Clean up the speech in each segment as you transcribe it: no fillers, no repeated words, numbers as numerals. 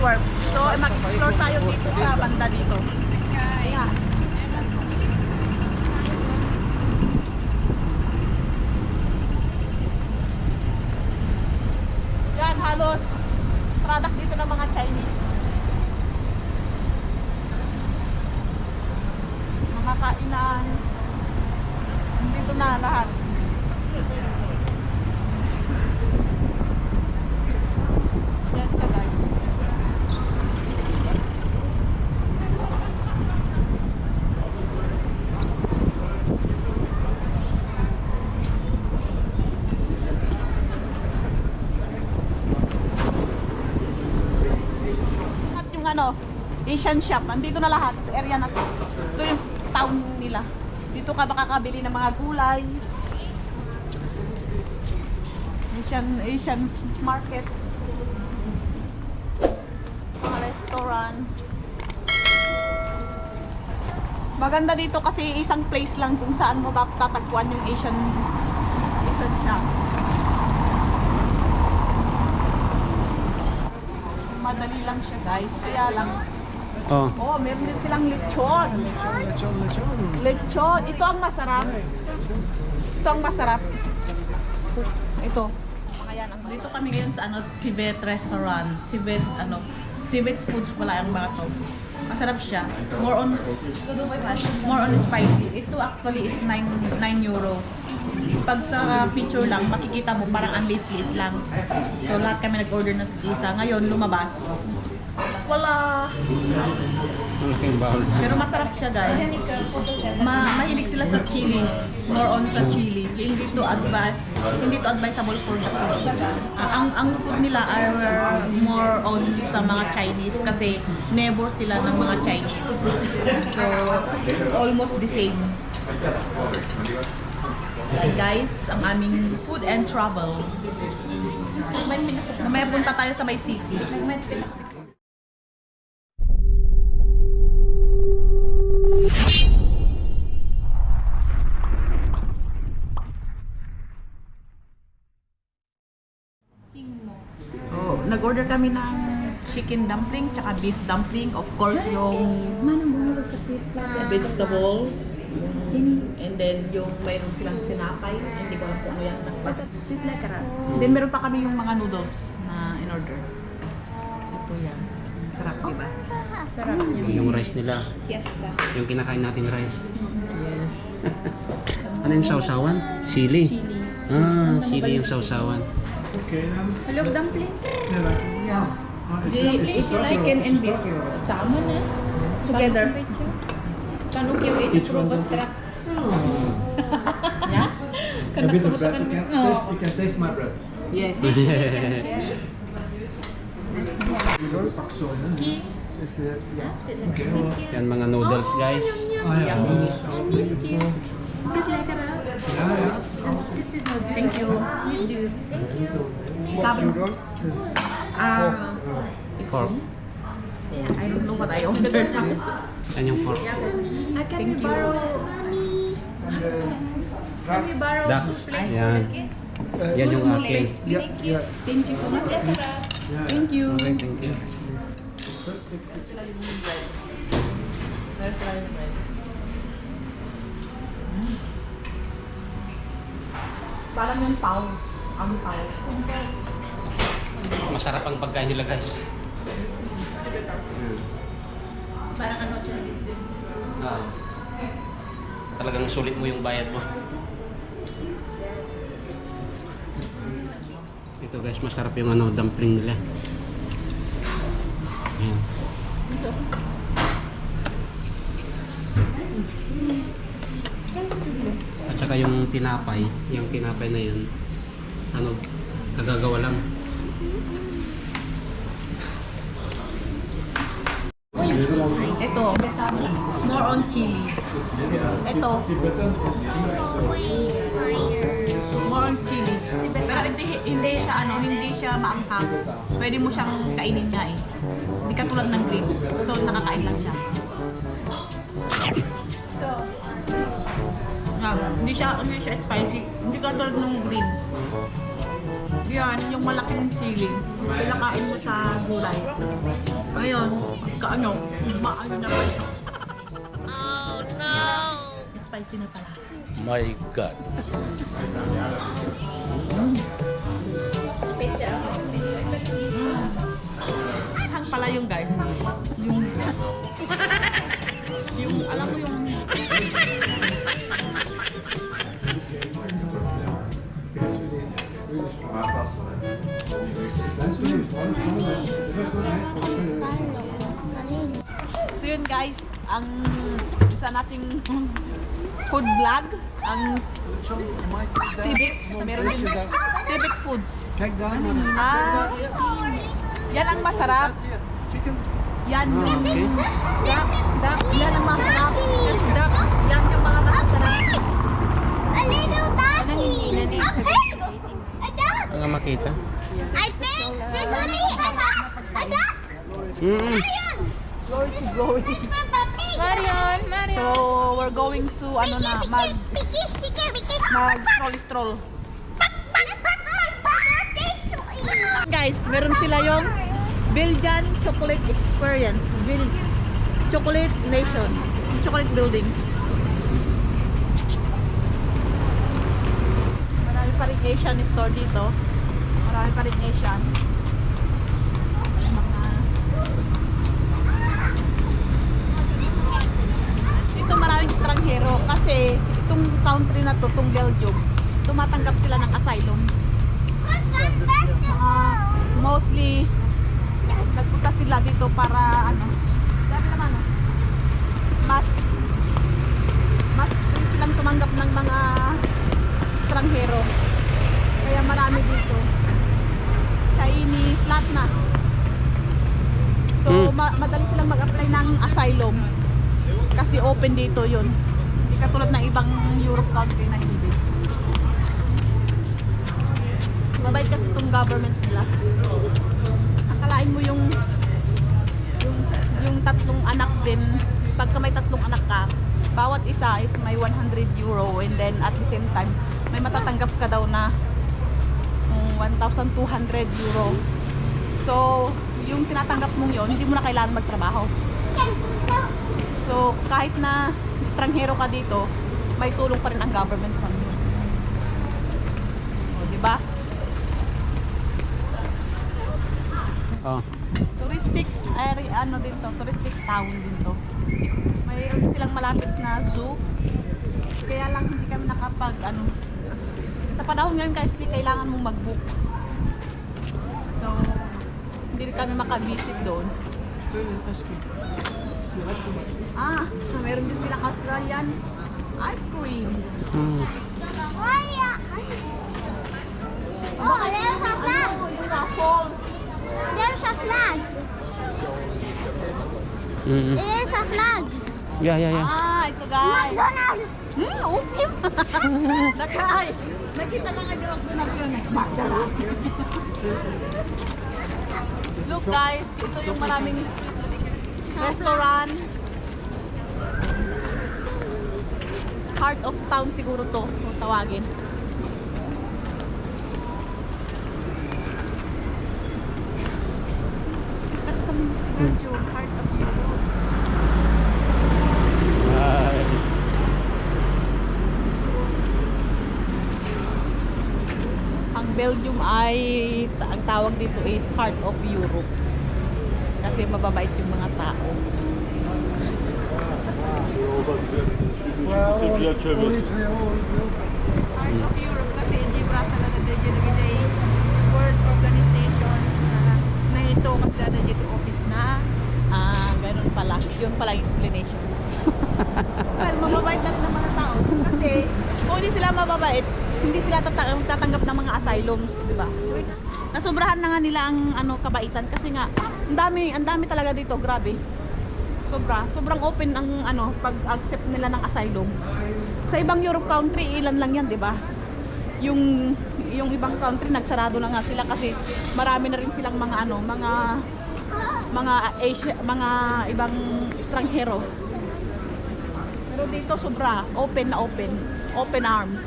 network. So, mag-explore tayo dito sa banda dito. Ayan. Yan, halos product dito ng mga Chinese. Mga kainan. Dito na lahat. Yan ka guys. At yung ano, Asian shop, andito na lahat sa area na to. Ito yung town nila. Dito ka makakabili ng mga gulay. Asian market. Mga restaurant. Maganda dito kasi isang place lang kung saan mo tatagpuan yung Asian shop. Madali lang siya guys, kaya lang. Oh, meron din silang lechon. Lechon. Ito ang masarap. Ito ang masarap. Ito. Dito kami ngayon sa Tibet restaurant. Tibet foods pala ang mga to. Masarap siya. More on spicy. Ito actually is 9 euro. Pag sa picture lang, makikita mo parang ang liit-liit lang. So lahat kami nag-order ng isa. Ngayon lumabas. Wala. Pero masarap siya guys. Mahilig sila sa chili. More on sa chili. Hindi to advisable for the food. Ang food nila are more on sa mga Chinese kasi neighbor sila ng mga Chinese. So almost the same. So guys, ang aming food and travel. May punta tayo sa May City. Oh, nag-order kami ng chicken dumpling tsaka beef dumpling, of course yung vegetable, and then yung mayroon silang sinapay, hindi ko alam kung ano yan. Then meron pa kami yung mga noodles na in-order. So ito yan. Sarap, diba? Sarap yan. Yung rice nila. Fiesta. Yung kinakain natin rice. Yes. Ano yung sausawan? Chili. Chili. Chili yung sausawan. Hello, dumpling. Yeah. It's chicken and beef. Salmon eh? Together. Kanuk yung ito probos tracks. Yeah? A bit of bread. You can taste my bread. Yes. Is it? Yeah. Okay. Yan mga noodles guys. Oh, yeah. Noodles. Yeah. Thank you. Thank you. Noodles. It's Pork. me. Yeah, I don't know what I ordered now. Yan yung pork. Can we borrow? Can we borrow Duck. 2 plates for Ayan. the kids? Yan Two yung small akin. plates. Yes. Yeah. Thank you so much. Thank you. Okay, thank you. Parang yung pau. Ang pau. Masarap ang pagkain nila guys. Parang ano, Chinese din. Talagang sulit mo yung bayad mo. Ito guys, masarap yung dumpling nila. Ayan. At saka yung tinapay na yun, kagagawa lang. Ito, more on chili. Ito, more on chili. Pero hindi siya maanghang. Pwede mo siyang kainin niya eh. Hindi katulad ng green. Ito, nakakain lang siya. So, Hindi siya spicy. Hindi katulad ng green. Yan, yung malaking siling. Pinakain mo sa gulay. Ngayon, kaano, maano na pa ito. Oh no! Spicy na pala. My God. Hang pala yung guys. Yung alam mo yung So yun guys, ang isa nating food vlog, ang Tibet, meron din Tibet Foods. Ah, yan ang masarap. Yan yung duck, yan ang masarap. Duck, yan yung mga masarap. A little ducky. A duck. Ang makita. I think there's only a duck. Marion. Glory to glory. Marion, Marion. So, we're going to ano na, stroll. Guys, meron sila yung Belgian Chocolate Experience. Chocolate Nation. Chocolate Buildings. Marami pa rin Asian store dito. Marami pa rin Asian. Dito maraming estranghero kasi itong country na to, itong Belgium, tumatanggap sila ng asylum. Mostly nagpunta sila dito para ano, dahil naman mas silang tumanggap ng mga estranghero, kaya marami dito Chinese, lahat na. So madali silang mag-apply ng asylum kasi open dito yun, hindi katulad ng ibang Europe country na hindi. Mabait kasi itong government nila. Akalain mo yung tatlong anak din, pagka may tatlong anak ka, bawat isa is may 100 euro, and then at the same time may matatanggap ka daw na 1,200 euro. So yung tinatanggap mong yon, hindi mo na kailangan magtrabaho. So kahit na estranghero ka dito, may tulong pa rin ang government from you. O, diba? Oh. Touristic area, ano din to, touristic town din to. Mayroon silang malapit na zoo. Kaya lang hindi kami nakapag ano. Sa panahon ngayon kasi kailangan mong mag-book. So hindi rin kami makabisit doon. Meron din silang Australian ice cream. Oh, there's a flag. Yung waffles. There's a flag. There's a flag. Yeah. Ito guys. McDonald's. Okay. Nakay. Nakita na nga yung McDonald's yun eh. McDonald's. Look guys, ito yung maraming restaurant. Heart of town siguro to, kung tawagin. Heart of Europe. Ang Belgium ay, ang tawag dito is Heart of Europe. Kasi mababait yung mga tao. Well, only 3 hours. Heart of Europe kasi Gibra sa lada dito ay World Organization na ito mas lada dito office na. Ganun pala. Yun pala yung explanation. Well, mababait na rin ng mga tao. Kasi kung hindi sila mababait, hindi sila tatanggap ng mga asylums, di ba? Nasobrahan na nga nila ang kabaitan kasi nga ang dami talaga dito, grabe. Sobrang open ang pag-accept nila ng asylum. Sa ibang Europe country, ilan lang 'yan, 'di ba? Yung ibang country nagsarado na nga sila kasi marami na rin silang mga Asia, mga ibang estranghero. Pero dito sobra open arms.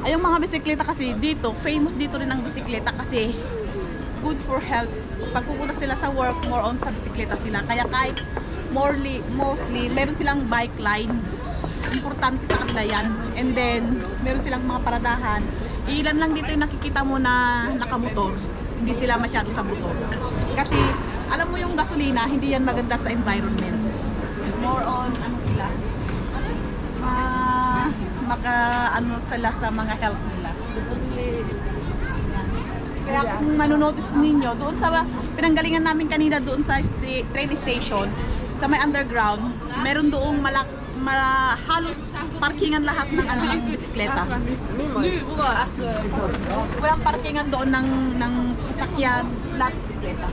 Ay, yung mga bisikleta kasi dito, famous dito rin ang bisikleta kasi good for health. Pag pupunta sila sa work, more on sa bisikleta sila. Kaya kahit mostly, meron silang bike line. Importante sa kanila yan. And then, meron silang mga paradahan. Ilan lang dito yung nakikita mo na nakamotor. Hindi sila masyado sa motor. Kasi, alam mo yung gasolina, hindi yan maganda sa environment. More on, ano sila, ano sila sa mga health nila. Kaya kung manonotice ninyo, doon sa pinanggalingan namin kanina doon sa train station, sa may underground, meron doong halos parkingan lahat ng ng bisikleta. Walang parkingan doon ng sasakyan, lahat bisikleta.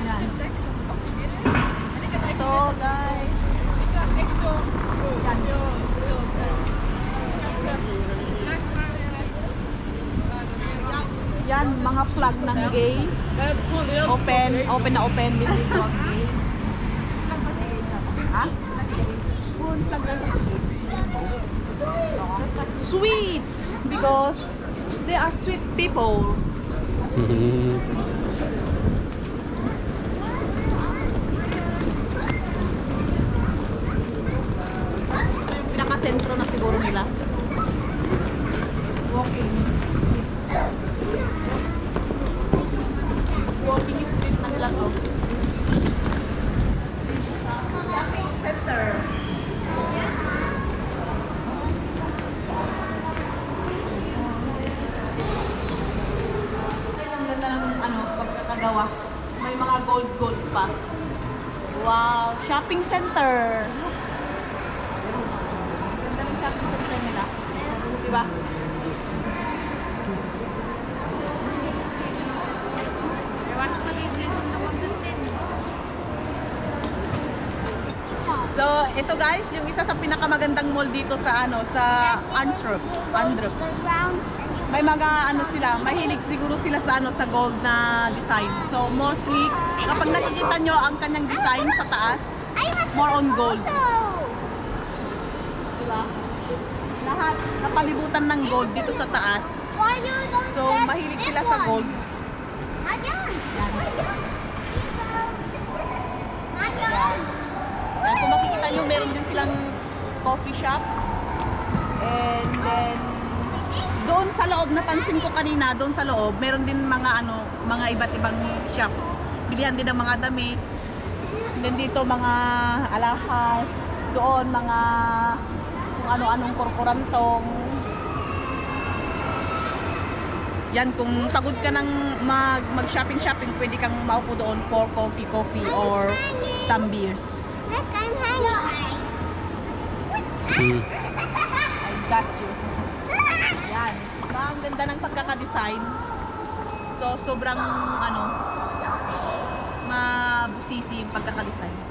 Yan. Ito, guys. Yan, mga flag ng gay. Open din dito ang gay. Ha? Flag ng gay. Sweets! Because they are sweet people. Pinaka-sentro na siguro nila. Walking street na nila to. Shopping center. Ang ganda ng pagkakagawa. May mga gold pa. Wow, shopping center. Ganda ng shopping center nila. Diba? So, ito guys, yung isa sa pinakamagandang mall dito sa Antwerp. May mga sila, mahilig siguro sila sa sa gold na design. So, mostly kapag nakikita nyo ang kanyang design sa taas, more on gold. Diba? Lahat napalibutan ng gold dito sa taas. So, mahilig sila sa gold. Yan, kung makikita nyo, meron din silang coffee shop. And then, doon sa loob, napansin ko kanina, doon sa loob, meron din mga mga iba't ibang shops. Bilihan din ng mga damit. And then dito, mga alahas. Doon, mga kung ano-anong korporantong. Yan, kung pagod ka ng mag-shopping, pwede kang maupo doon for coffee or some beers. Look, I'm hungry. I got you. Yan. Ang ganda ng pagkaka-design. So, sobrang mabusisi yung pagkaka-design.